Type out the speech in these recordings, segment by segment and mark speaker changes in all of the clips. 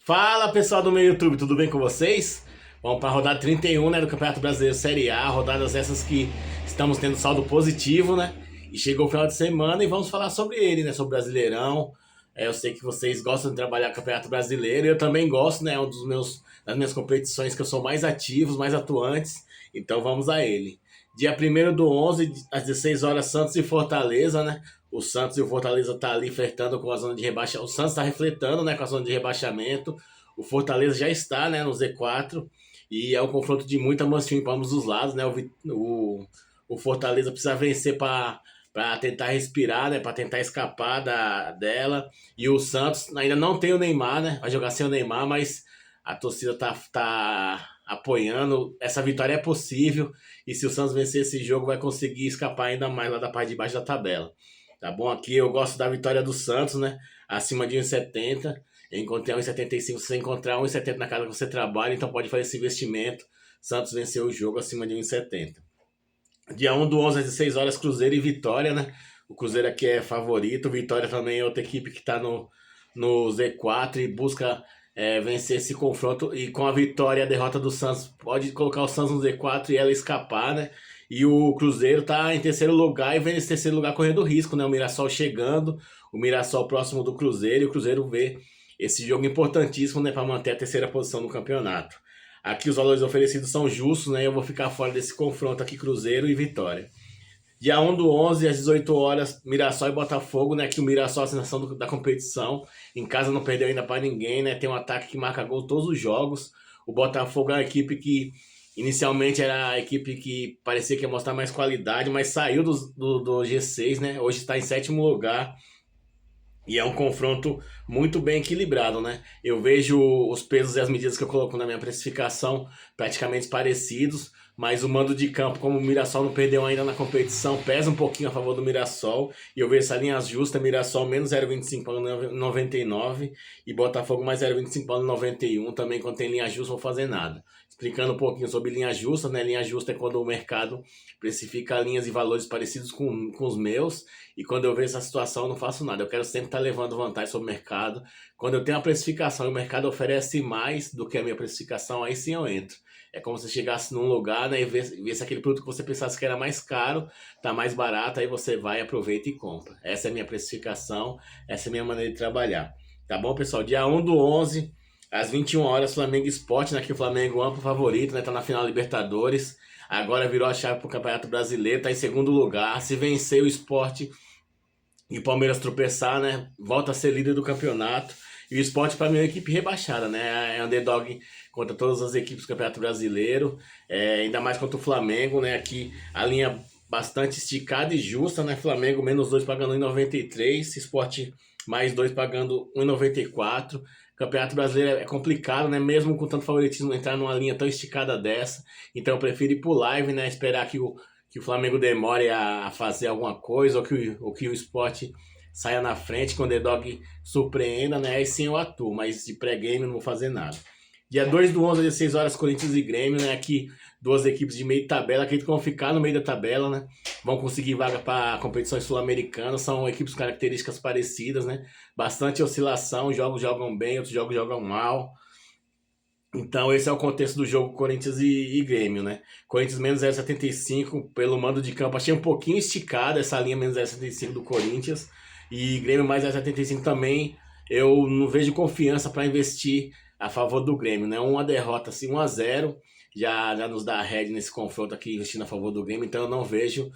Speaker 1: Fala pessoal do meu YouTube, tudo bem com vocês? Vamos para a rodada 31, né, do Campeonato Brasileiro Série A, rodadas essas que estamos tendo saldo positivo, né? E chegou o final de semana e vamos falar sobre ele, né, sobre o Brasileirão. Eu sei que vocês gostam de trabalhar Campeonato Brasileiro, e eu também gosto, né, das minhas competições que eu sou mais ativos, mais atuantes. Então vamos a ele. Dia 1º do 11, às 16 horas, Santos e Fortaleza, né? O Santos e o Fortaleza tá ali flertando com a zona de rebaixamento. O Santos está refletando, né, com a zona de rebaixamento. O Fortaleza já está, né, no Z4. E é um confronto de muita mansinho para ambos os lados, né? O Fortaleza precisa vencer para tentar respirar, né? Para tentar escapar dela. E o Santos ainda não tem o Neymar, né? Vai jogar sem o Neymar, mas a torcida tá apoiando. Essa vitória é possível. E se o Santos vencer esse jogo, vai conseguir escapar ainda mais lá da parte de baixo da tabela. Tá bom? Aqui eu gosto da vitória do Santos, né? Acima de 1,70. Eu encontrei 1,75. Se você encontrar 1,70 na casa que você trabalha, então pode fazer esse investimento. Santos venceu o jogo acima de 1,70. Dia 1/11 às 16 horas, Cruzeiro e Vitória, né? O Cruzeiro aqui é favorito. Vitória também é outra equipe que está no Z4 e busca vencer esse confronto. E com a vitória e a derrota do Santos, pode colocar o Santos no Z4 e ela escapar, né? E o Cruzeiro tá em terceiro lugar e vem nesse terceiro lugar correndo risco, né? O Mirassol chegando, o Mirassol próximo do Cruzeiro, e o Cruzeiro vê esse jogo importantíssimo, né, para manter a terceira posição no campeonato. Aqui os valores oferecidos são justos, né? Eu vou ficar fora desse confronto aqui, Cruzeiro e Vitória. Dia 1/11, às 18 horas, Mirassol e Botafogo, né? Que o Mirassol é a sensação da competição. Em casa não perdeu ainda para ninguém, né? Tem um ataque que marca gol todos os jogos. O Botafogo é uma equipe que inicialmente era a equipe que parecia que ia mostrar mais qualidade, mas saiu do G6, né? Hoje está em sétimo lugar. E é um confronto muito bem equilibrado, né? Eu vejo os pesos e as medidas que eu coloco na minha precificação praticamente parecidos, mas o mando de campo, como o Mirassol não perdeu ainda na competição, pesa um pouquinho a favor do Mirassol. E eu vejo essa linha justa, Mirassol menos 0,25 para 99 e Botafogo mais 0,25 para 91. Também quando tem linha justa, não vou fazer nada. Explicando um pouquinho sobre linha justa, né? Linha justa é quando o mercado precifica linhas e valores parecidos com os meus, e quando eu vejo essa situação, eu não faço nada. Eu quero sempre estar levando vantagem sobre o mercado. Quando eu tenho a precificação e o mercado oferece mais do que a minha precificação, aí sim eu entro. É como se chegasse num lugar, né, e vê se aquele produto que você pensasse que era mais caro, tá mais barato, aí você vai, aproveita e compra. Essa é a minha precificação, essa é a minha maneira de trabalhar. Tá bom, pessoal? Dia 1/11, às 21 horas, Flamengo e Sport, né? Que o Flamengo é amplo favorito, né? Tá na final da Libertadores. Agora virou a chave pro Campeonato Brasileiro, tá em segundo lugar. Se vencer o Sport e o Palmeiras tropeçar, né? Volta a ser líder do campeonato. E o Sport, para mim, é uma equipe rebaixada, né? É underdog contra todas as equipes do Campeonato Brasileiro. Ainda mais contra o Flamengo, né? Aqui a linha bastante esticada e justa, né? Flamengo menos 2 pagando 1,93. Sport mais 2 pagando 1,94. Campeonato Brasileiro é complicado, né? Mesmo com tanto favoritismo, entrar numa linha tão esticada dessa. Então eu prefiro ir pro live, né? Esperar que o Flamengo demore a fazer alguma coisa, ou que o Sport saia na frente, que o underdog surpreenda, né? Aí sim eu atuo, mas de pré-game não vou fazer nada. Dia 2/11, às 16 horas, Corinthians e Grêmio, né? Aqui duas equipes de meio de tabela, acredito que vão ficar no meio da tabela, né? Vão conseguir vaga para competições sul-americanas, são equipes com características parecidas, né? Bastante oscilação, jogos jogam bem, outros jogos jogam mal. Então esse é o contexto do jogo Corinthians e Grêmio, né? Corinthians menos 0,75 pelo mando de campo. Achei um pouquinho esticada essa linha menos 0,75 do Corinthians. E Grêmio mais 0,75 também. Eu não vejo confiança para investir a favor do Grêmio, né? Uma derrota assim, 1-0 já nos dá a head nesse confronto aqui investindo a favor do Grêmio. Então eu não vejo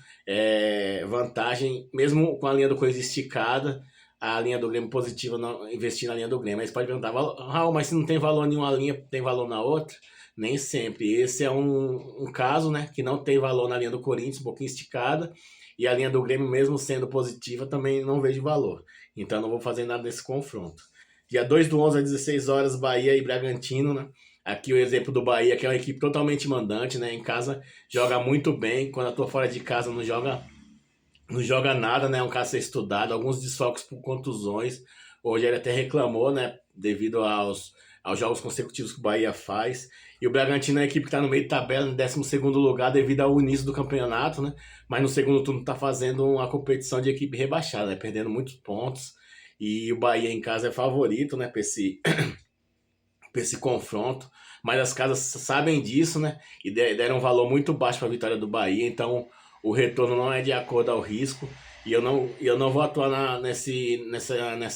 Speaker 1: vantagem, mesmo com a linha do Corinthians esticada, a linha do Grêmio positiva, não, investir na linha do Grêmio. Aí você pode perguntar, Raul, mas se não tem valor em uma linha, tem valor na outra? Nem sempre. Esse é um caso, né, que não tem valor na linha do Corinthians, um pouquinho esticada, e a linha do Grêmio, mesmo sendo positiva, também não vejo valor. Então não vou fazer nada nesse confronto. Dia 2/11, às 16 horas, Bahia e Bragantino, né? Aqui o exemplo do Bahia, que é uma equipe totalmente mandante, né? Em casa joga muito bem, quando atua fora de casa não joga nada, né? É um caso a ser estudado, alguns desfalques por contusões. Hoje ele até reclamou, né? Devido aos jogos consecutivos que o Bahia faz. E o Bragantino é a equipe que está no meio de tabela, em 12º lugar, devido ao início do campeonato, né? Mas no segundo turno está fazendo uma competição de equipe rebaixada, né? Perdendo muitos pontos. E o Bahia em casa é favorito, né? Para esse para esse confronto, mas as casas sabem disso, né? E deram um valor muito baixo para a vitória do Bahia, então o retorno não é de acordo ao risco. E eu não vou atuar nesse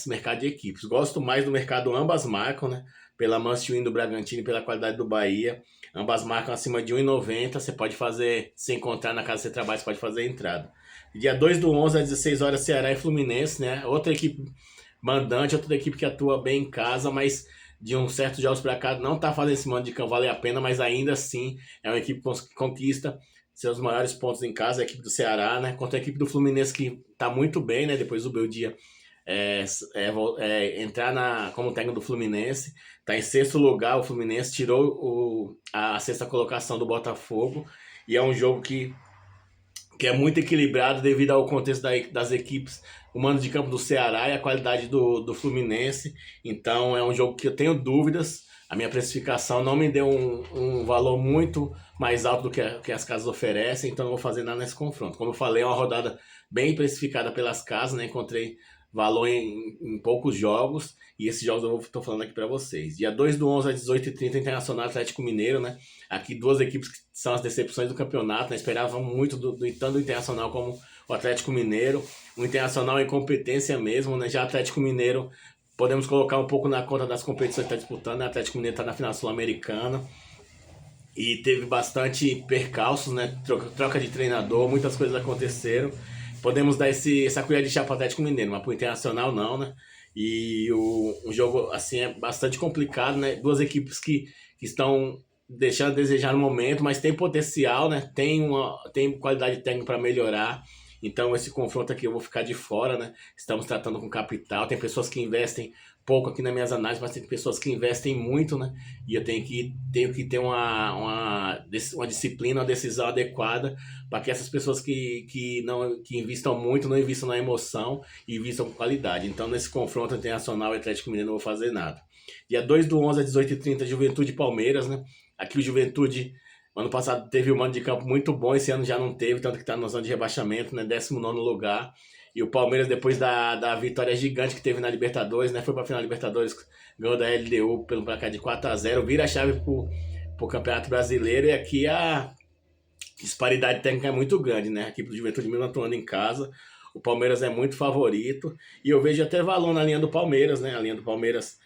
Speaker 1: mercado de equipes. Gosto mais do mercado ambas marcam, né? Pela Manchester United do Bragantino e pela qualidade do Bahia. Ambas marcam acima de 1,90. Você pode fazer, se encontrar na casa que você trabalha, você pode fazer a entrada. Dia 2/11 às 16 horas, Ceará e Fluminense, né? Outra equipe mandante, outra equipe que atua bem em casa, mas de uns certos jogos para cá não tá fazendo esse mando de campo valer a pena, mas ainda assim é uma equipe que conquista seus maiores pontos em casa, a equipe do Ceará, né? Contra a equipe do Fluminense que tá muito bem, né? Depois do Beldia entrar como técnico do Fluminense, tá em sexto lugar, o Fluminense tirou a sexta colocação do Botafogo, e é um jogo que é muito equilibrado devido ao contexto das equipes, o mando de campo do Ceará e a qualidade do Fluminense. Então é um jogo que eu tenho dúvidas. A minha precificação não me deu um valor muito mais alto do que as casas oferecem, então não vou fazer nada nesse confronto. Como eu falei, é uma rodada bem precificada pelas casas, né? Encontrei valor em poucos jogos, e esses jogos eu estou falando aqui para vocês. Dia 2/11 às 18h30, Internacional Atlético Mineiro, né? Aqui duas equipes que são as decepções do campeonato, né? Esperavam muito tanto do Internacional como o Atlético Mineiro. O Internacional é incompetência mesmo, né? Já o Atlético Mineiro podemos colocar um pouco na conta das competições que está disputando, né? O Atlético Mineiro está na final sul-americana e teve bastante percalços, né? Troca de treinador, muitas coisas aconteceram. Podemos dar essa colher de chá para o Atlético Mineiro, mas para o Internacional não, né? E o jogo assim é bastante complicado, né? Duas equipes que estão deixando a desejar no momento, mas tem potencial, né? Tem qualidade técnica para melhorar. Então esse confronto aqui eu vou ficar de fora, né? Estamos tratando com capital. Tem pessoas que investem pouco aqui nas minhas análises, mas tem pessoas que investem muito, né? E eu tenho que ter uma disciplina, uma decisão adequada para que essas pessoas que investam muito não investam na emoção e investam com qualidade. Então nesse confronto internacional Atlético Mineiro não vou fazer nada. Dia 2/11 às 18h30, Juventude e Palmeiras, né? Aqui o Juventude, ano passado teve um mando de campo muito bom, esse ano já não teve, tanto que está na zona de rebaixamento, né? 19º lugar. E o Palmeiras, depois da vitória gigante que teve na Libertadores, né? Foi para a final da Libertadores, ganhou da LDU pelo placar de 4-0, vira a chave pro Campeonato Brasileiro, e aqui a disparidade técnica é muito grande, né? A equipe do Juventude mesmo atuando em casa, o Palmeiras é muito favorito, e eu vejo até valor na linha do Palmeiras, né? A linha do Palmeiras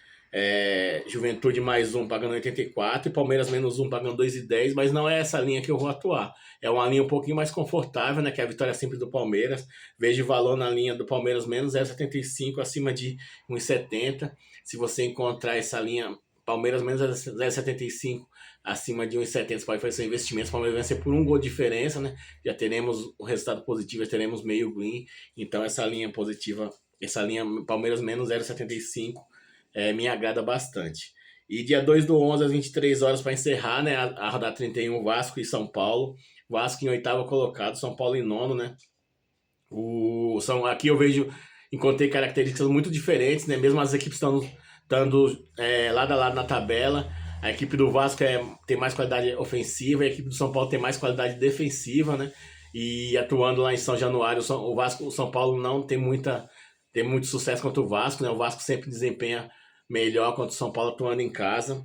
Speaker 1: Juventude mais 1 pagando 84 e Palmeiras menos 1 pagando 2,10, mas não é essa linha que eu vou atuar. É uma linha um pouquinho mais confortável, né? Que é a vitória simples do Palmeiras. Vejo valor na linha do Palmeiras menos 0,75 acima de 1,70. Se você encontrar essa linha Palmeiras menos 0,75 acima de 1,70, você pode fazer seu investimento. O Palmeiras vai ser por um gol de diferença, né? Já teremos o resultado positivo, já teremos meio green. Então essa linha positiva, essa linha Palmeiras menos 0,75 me agrada bastante. E dia 2/11 às 23 horas para encerrar, né, a rodada 31, Vasco e São Paulo. Vasco em oitavo colocado, São Paulo em nono, né? Aqui eu encontrei características muito diferentes, né? Mesmo as equipes estando lado a lado na tabela. A equipe do Vasco tem mais qualidade ofensiva, a equipe do São Paulo tem mais qualidade defensiva, né? E atuando lá em São Januário, o São Paulo não tem muito sucesso contra o Vasco, né? O Vasco sempre desempenha melhor contra o São Paulo atuando em casa.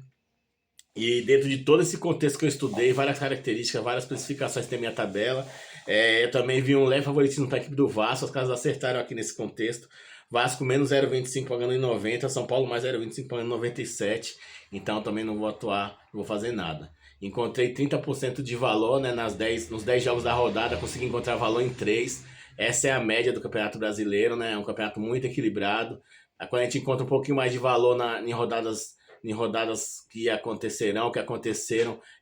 Speaker 1: E dentro de todo esse contexto que eu estudei, várias características, várias especificações tem minha tabela. Eu também vi um leve favoritismo para a equipe do Vasco, as casas acertaram aqui nesse contexto. Vasco menos 0,25 pagando em 90, São Paulo mais 0,25 pagando em 97. Então também não vou atuar, não vou fazer nada. Encontrei 30% de valor, né, nos 10 jogos da rodada, consegui encontrar valor em 3. Essa é a média do Campeonato Brasileiro, né? É um campeonato muito equilibrado. Quando a gente encontra um pouquinho mais de valor em rodadas que aconteceram,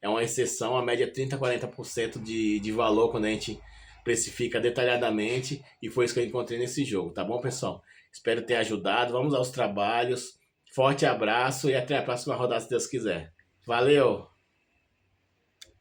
Speaker 1: é uma exceção. A média é 30% a 40% de valor quando a gente precifica detalhadamente, e foi isso que eu encontrei nesse jogo, tá bom, pessoal? Espero ter ajudado. Vamos aos trabalhos. Forte abraço e até a próxima rodada, se Deus quiser. Valeu!